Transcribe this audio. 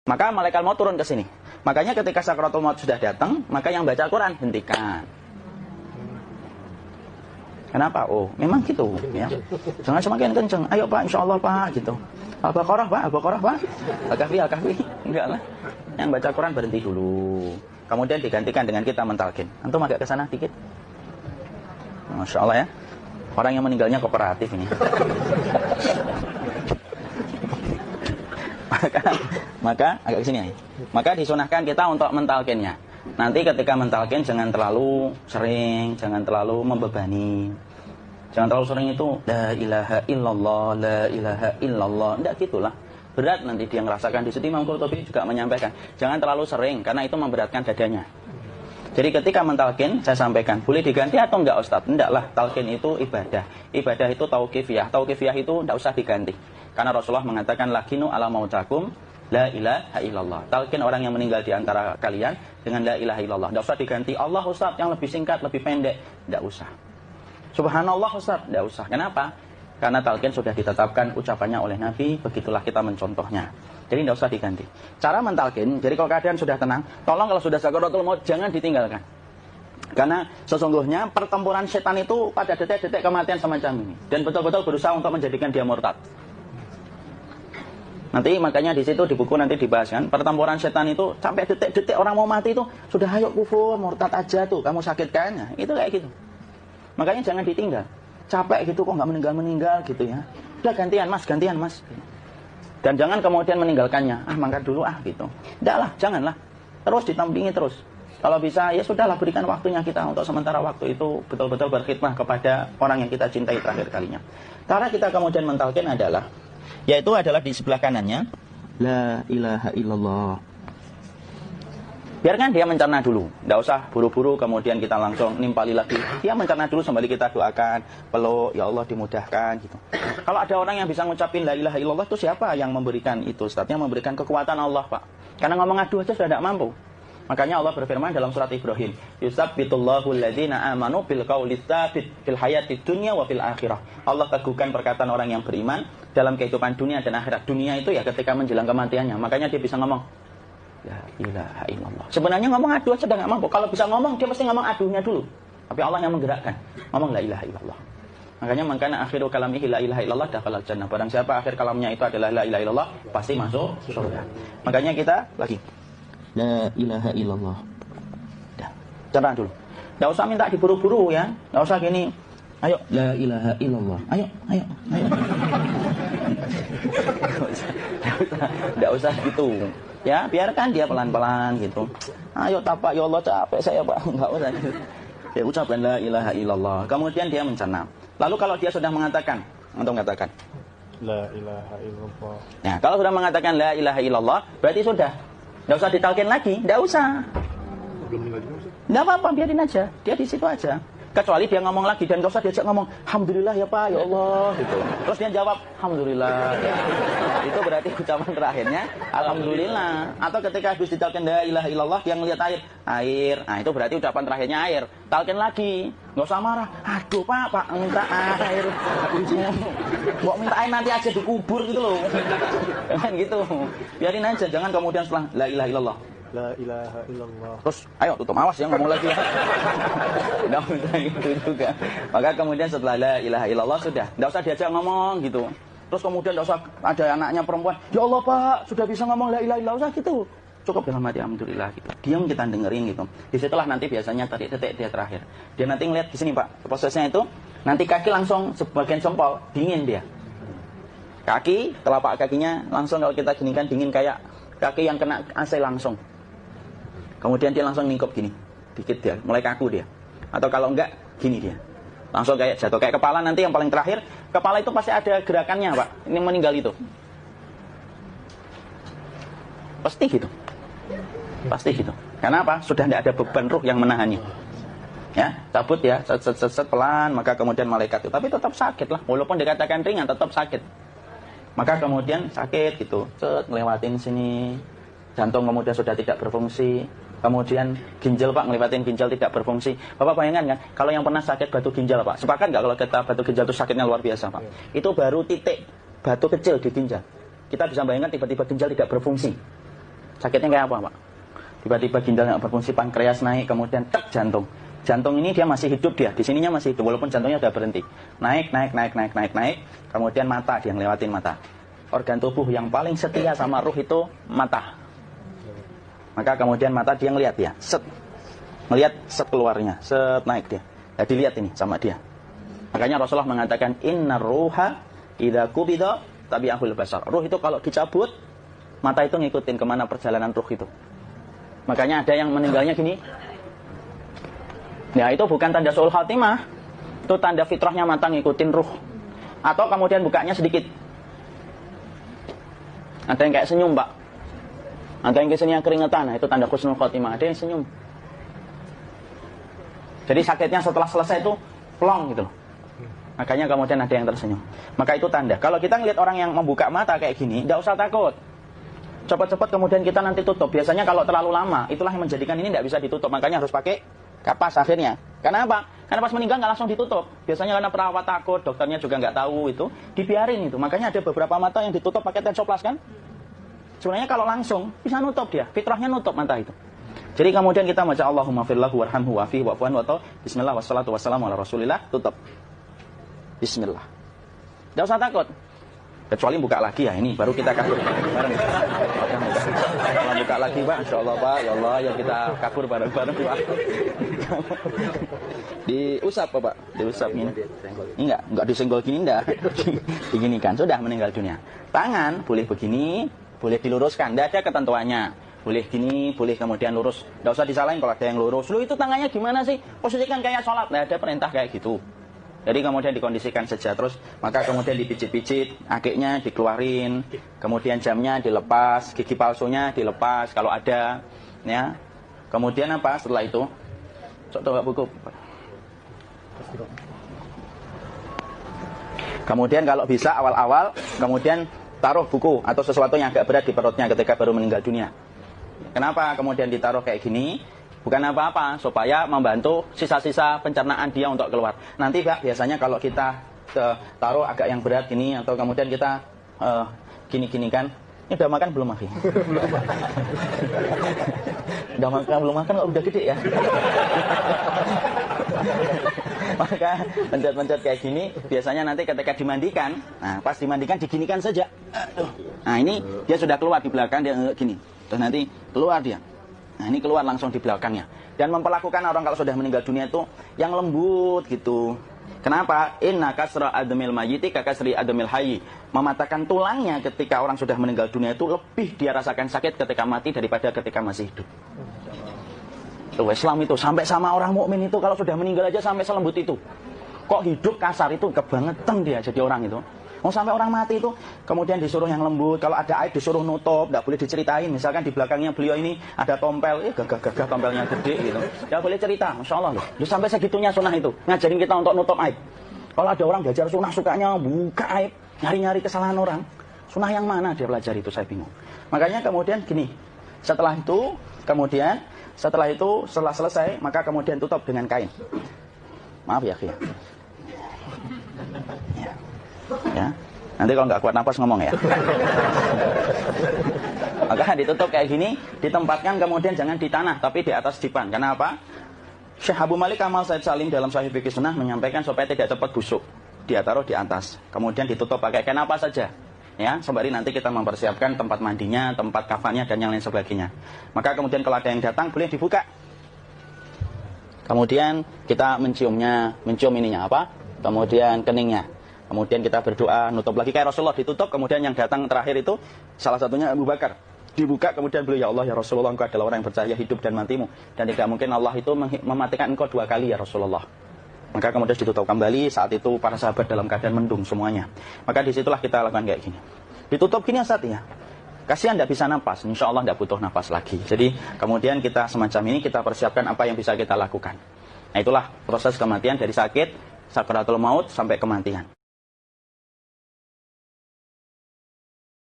Maka malaikat maut turun ke sini. Makanya ketika sakaratul maut sudah datang, maka yang baca Quran hentikan. Kenapa? Oh, memang gitu ya. Jangan semakin kenceng. Ayo Pak, insyaallah Pak gitu. Al-Baqarah Pak, Al-Baqarah Pak. Al-Kahfi, Al-Kahfi. Enggak lah. Yang baca Quran berhenti dulu. Kemudian digantikan dengan kita mentalkin. Antum agak ke sana dikit. Masya Allah ya. Orang yang meninggalnya kooperatif ini. maka agak kesini ya. Maka disunahkan kita untuk mentalkinnya. Nanti ketika mentalkin jangan terlalu sering, jangan terlalu membebani. Jangan terlalu sering itu la ilaha illallah, la ilaha illallah. Enggak gitulah. Berat nanti dia ngerasakan. Di situ Imam Qurtubi juga menyampaikan, jangan terlalu sering karena itu memberatkan dadanya. Jadi ketika mentalkin, saya sampaikan, boleh diganti atau enggak Ustaz? Enggak lah, talkin itu ibadah. Ibadah itu tauqifiyah. Tauqifiyah itu enggak usah diganti. Karena Rasulullah mengatakan, lakinu ala mautakum, la ilaha illallah. Talkin orang yang meninggal di antara kalian dengan la ilaha illallah. Enggak usah diganti, Allah Ustaz yang lebih singkat, lebih pendek. Enggak usah. Subhanallah Ustaz, enggak usah. Kenapa? Karena talqin sudah ditetapkan ucapannya oleh Nabi, begitulah kita mencontohnya. Jadi tidak usah diganti. Cara mentalkin, jadi kalau keadaan sudah tenang, tolong kalau sudah sakaratul maut jangan ditinggalkan. Karena sesungguhnya pertempuran setan itu pada detik-detik kematian semacam ini. Dan betul-betul berusaha untuk menjadikan dia murtad. Nanti makanya di situ di buku nanti dibahas kan, pertempuran setan itu sampai detik-detik orang mau mati itu sudah ayo kufur, murtad aja tuh, kamu sakit kayaknya. Itu kayak gitu. Makanya jangan ditinggal. Capek gitu kok nggak meninggal-meninggal gitu ya. Udah gantian mas. Dan jangan kemudian meninggalkannya. Mangkat dulu gitu. Enggak lah, janganlah. Terus ditampingi terus. Kalau bisa ya sudahlah berikan waktunya kita untuk sementara waktu itu betul-betul berkhidmah kepada orang yang kita cintai terakhir kalinya. Cara kita kemudian mentalkin adalah yaitu adalah di sebelah kanannya la ilaha illallah. Biarkan dia mencerna dulu, tidak usah buru-buru kemudian kita langsung nimpali lagi. Dia mencerna dulu sambil kita doakan, peluk, ya Allah dimudahkan gitu. Kalau ada orang yang bisa ngucapin la ilaha illallah itu siapa yang memberikan itu? Ustadznya memberikan kekuatan Allah Pak. Karena ngomong aduh aja sudah tidak mampu. Makanya Allah berfirman dalam surat Ibrahim, yusabbitullahu alladhina amanu bil qawli tsabit fil hayatid dunya wa fil akhirah. Allah teguhkan perkataan orang yang beriman dalam kehidupan dunia dan akhirat. Dunia itu ya ketika menjelang kematiannya. Makanya dia bisa ngomong la ilaha illallah. Sebenarnya ngomong aduh aja sudah nggak mampu. Kalau bisa ngomong, dia mesti ngomong aduhnya dulu. Tapi Allah yang menggerakkan. Ngomong la ilaha illallah. Makanya akhiru kalamihi la ilaha illallah dakhalal jannah. Barang siapa akhir kalamnya itu adalah la ilaha illallah, pasti masuk surga. Makanya kita lagi la ilaha illallah. Dah, cerah dulu. Enggak usah minta diburu-buru ya. Enggak usah gini. Ayo la ilaha illallah. Ayo. Enggak usah gitu. Ya, biarkan dia pelan-pelan gitu. Ayo tapak ya Allah capek saya Pak. Enggak usah. Ya ucapkan la ilaha illallah. Kemudian dia mencerna. Lalu kalau dia sudah mengatakan, untuk mengatakan la ilaha illallah. Nah, kalau sudah mengatakan la ilaha illallah, berarti sudah. Enggak usah ditalkin lagi, enggak usah. Enggak apa-apa, biarin aja. Dia di situ aja. Kecuali dia ngomong lagi dan enggak usah diajak ngomong alhamdulillah ya Pak, ya Allah gitu. Terus dia jawab alhamdulillah. Ya. Itu berarti ucapan terakhirnya alhamdulillah. Atau ketika habis ditalkin la ilaha illallah dia ngelihat air. Nah, itu berarti ucapan terakhirnya air. Talkin lagi. Enggak usah marah. Aduh Pak minta air. Mau minta air nanti aja dikubur gitu loh. Jangan gitu. Biarin aja, jangan kemudian setelah la ilaha illallah La ilaha illallah. terus ayo tutup awas ya ngomong lagi ya. Tidak usah gitu juga. Maka kemudian setelah la ilaha illallah sudah tidak usah diajak ngomong gitu. Terus kemudian tidak usah ada anaknya perempuan, ya Allah Pak sudah bisa ngomong la ilaha illallah gitu. Cukup dalam hati alhamdulillah gitu. Diam kita dengerin gitu. Disitulah nanti biasanya detik dia terakhir. Dia nanti ngeliat di sini Pak. Prosesnya itu nanti kaki langsung sebagian jempol dingin dia. Kaki telapak kakinya langsung kalau kita ginikan dingin kayak kaki yang kena AC langsung. Kemudian dia langsung ngingkup gini, dikit dia, mulai kaku dia. Atau kalau enggak, gini dia. Langsung kayak jatuh, kayak kepala nanti yang paling terakhir. Kepala itu pasti ada gerakannya Pak, ini meninggal itu. Pasti gitu. Karena apa? Sudah tidak ada beban ruh yang menahannya. Ya, cabut ya, set pelan, maka kemudian malaikat itu. Tapi tetap sakit lah, walaupun dikatakan ringan, tetap sakit. Maka kemudian sakit gitu, ngelewatin sini. Jantung kemudian sudah tidak berfungsi. Kemudian ginjal Pak, ngelewatin ginjal tidak berfungsi. Bapak bayangkan kan, kalau yang pernah sakit batu ginjal Pak, sepakat nggak kalau kita batu ginjal itu sakitnya luar biasa Pak? Itu baru titik batu kecil di ginjal. Kita bisa bayangkan tiba-tiba ginjal tidak berfungsi. Sakitnya kayak apa, Pak? Tiba-tiba ginjal nggak berfungsi, pankreas naik, kemudian tek jantung. Jantung ini dia masih hidup dia, di sininya masih hidup walaupun jantungnya sudah berhenti. Naik, kemudian mata dia ngelewatin mata. Organ tubuh yang paling setia sama ruh itu mata. Maka kemudian mata dia ngelihat ya, melihat set keluarnya, set naik dia. Jadi lihat ini sama dia. Makanya Rasulullah mengatakan innar ruha idza qubida tabi'ahul basar. Ruh itu kalau dicabut, mata itu ngikutin kemana perjalanan ruh itu. Makanya ada yang meninggalnya gini. Ya itu bukan tanda su'ul khatimah. Itu tanda fitrahnya mata ngikutin ruh. Atau kemudian bukanya sedikit. Ada yang kayak senyum, Pak. Ada yang kesini yang keringetan. Nah, itu tanda husnul khatimah. Ada yang senyum. Jadi sakitnya setelah selesai itu plong gitu. Makanya kemudian ada yang tersenyum. Maka itu tanda. Kalau kita ngelihat orang yang membuka mata kayak gini, tidak usah takut. Cepat-cepat kemudian kita nanti tutup. Biasanya kalau terlalu lama, itulah yang menjadikan ini tidak bisa ditutup. Makanya harus pakai kapas akhirnya. Karena apa? Karena pas meninggal nggak langsung ditutup. Biasanya karena perawat takut, dokternya juga nggak tahu itu, dibiarin itu. Makanya ada beberapa mata yang ditutup pakai tensioplas kan? Sebenarnya kalau langsung bisa nutup dia, fitrahnya nutup mata itu. Jadi kemudian kita baca Allahumma firlahu warhamhu wa'afihi wa'fu'an wa ta'ala. Bismillah wassalatu wassalamu ala Rasulillah, tutup. Bismillah. Tidak usah takut. Kecuali buka lagi ya, ini baru kita kabur bareng. Kalau buka lagi, Pak, insyaallah, Pak, ya Allah, ya kita kabur bareng-bareng, Pak. Diusap, Pak. Diusap ini. Enggak disenggol gini enggak. Diginikan, sudah meninggal dunia. Tangan boleh begini, boleh diluruskan, enggak ada ketentuannya. Boleh gini, boleh kemudian lurus. Enggak usah disalahin kalau ada yang lurus. Lu itu tangannya gimana sih? Posisikan kayak sholat. Enggak ada perintah kayak gitu. Jadi kemudian dikondisikan saja terus, maka kemudian dipijit-pijit, akiknya dikeluarin, kemudian jamnya dilepas, gigi palsunya dilepas kalau ada, ya. Kemudian apa setelah itu? Coba buku. Kemudian kalau bisa awal-awal, kemudian taruh buku atau sesuatu yang agak berat di perutnya ketika baru meninggal dunia. Kenapa kemudian ditaruh kayak gini? Bukan apa-apa, supaya membantu sisa-sisa pencernaan dia untuk keluar. Nanti, Pak, biasanya kalau kita taruh agak yang berat gini, atau kemudian kita gini-gini kan. Ini udah makan belum, Akhi? Udah makan belum makan, kok udah gede ya? Maka pencet-pencet kayak gini, biasanya nanti ketika dimandikan, nah pas dimandikan diginikan saja. Nah ini dia sudah keluar di belakang, dia gini. Terus nanti keluar dia. Nah ini keluar langsung di belakangnya. Dan memperlakukan orang kalau sudah meninggal dunia itu yang lembut gitu. Kenapa? Inna kasra admil mayyiti kakasri admil hayyi. Mematahkan tulangnya ketika orang sudah meninggal dunia itu lebih dia rasakan sakit ketika mati daripada ketika masih hidup. Tuh, Islam itu sampai sama orang mukmin itu kalau sudah meninggal aja sampai selembut itu. Kok hidup kasar itu kebangetan dia jadi orang itu. Mau sampai orang mati itu kemudian disuruh yang lembut. Kalau ada aib disuruh nutup, tidak boleh diceritain. Misalkan di belakangnya beliau ini ada tompel, gagah tompelnya gede gitu. Tidak boleh cerita, Masya Allah loh. Sampai segitunya sunnah itu ngajarin kita untuk nutup aib. Kalau ada orang belajar sunnah sukanya buka aib, nyari-nyari kesalahan orang. Sunnah yang mana dia pelajari itu saya bingung. Makanya kemudian gini, setelah selesai maka kemudian tutup dengan kain. Maaf ya, Ki. Ya. Nanti kalau nggak kuat nafas ngomong ya. Maka ditutup kayak gini, ditempatkan kemudian jangan di tanah tapi di atas dipan. Karena apa? Syekh Abu Malik Kamal Said Salim dalam Sahih Fiqh Sunnah menyampaikan supaya tidak cepat busuk. Dia taruh di atas, kemudian ditutup pakai kain apa saja. Ya, sembari nanti kita mempersiapkan tempat mandinya, tempat kafannya dan yang lain sebagainya. Maka kemudian kalau ada yang datang boleh dibuka. Kemudian kita mencium ininya apa? Kemudian keningnya. Kemudian kita berdoa, nutup lagi kayak Rasulullah ditutup, kemudian yang datang terakhir itu salah satunya Abu Bakar. Dibuka kemudian beliau, ya Allah ya Rasulullah, engkau adalah orang yang percaya hidup dan matimu. Dan tidak mungkin Allah itu mematikan engkau 2 kali ya Rasulullah. Maka kemudian ditutup kembali, saat itu para sahabat dalam keadaan mendung semuanya. Maka disitulah kita lakukan kayak gini. Ditutup gini saatnya. Kasihan tidak bisa napas, insya Allah tidak butuh napas lagi. Jadi kemudian kita semacam ini kita persiapkan apa yang bisa kita lakukan. Nah itulah proses kematian dari sakit, sakaratul maut sampai kematian.